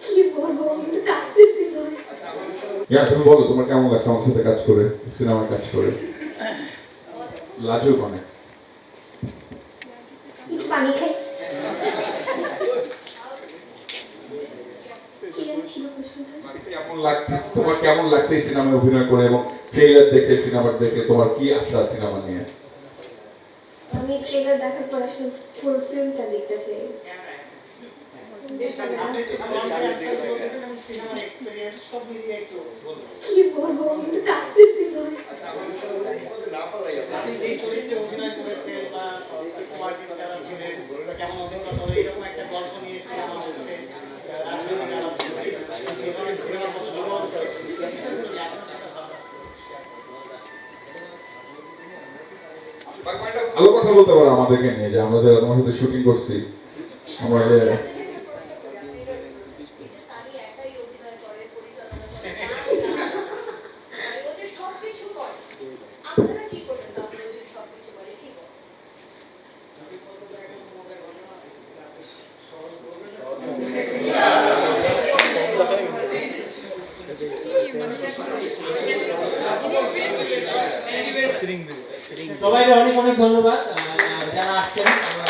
কি বলবো, আমি তো কাঁদতেছি না। তুমি বলো তোমার কেমন লাগছে আমার সাথে কাজ করে, সিনেমার কাজ করে? লাজুক অনেক। একটু পানি খাই। কি যেন ছিল প্রশ্নটা? তোমার কেমন লাগছে এই সিনেমায় অভিনয় করে, এবং ট্রেইলার দেখে, সিনেমার দেখে তোমার কি আশা সিনেমা নিয়ে? আমি ট্রেলার দেখার পর আসলে ফুল ফিল্মটা দেখতে চাই। কি বলবো, আমি তো কাঁদতেছি না। আপনি যে চরিত্রে অভিনয় করেছেন বা কুমার যারা ছিলেন কেমন অভিজ্ঞতা হলো, এরকম একটা গল্প নিয়ে সিনেমা হচ্ছে রাজনৈতিক আলাপ সিনেমা পছন্দ করেন। ভালো কথা বলতে পারো আমাদেরকে নিয়ে, যে আমরা যারা তোমার সাথে শুটিং করছি, আমাদের সবাইকে অনেক অনেক ধন্যবাদ যারা আসছেন। আমরা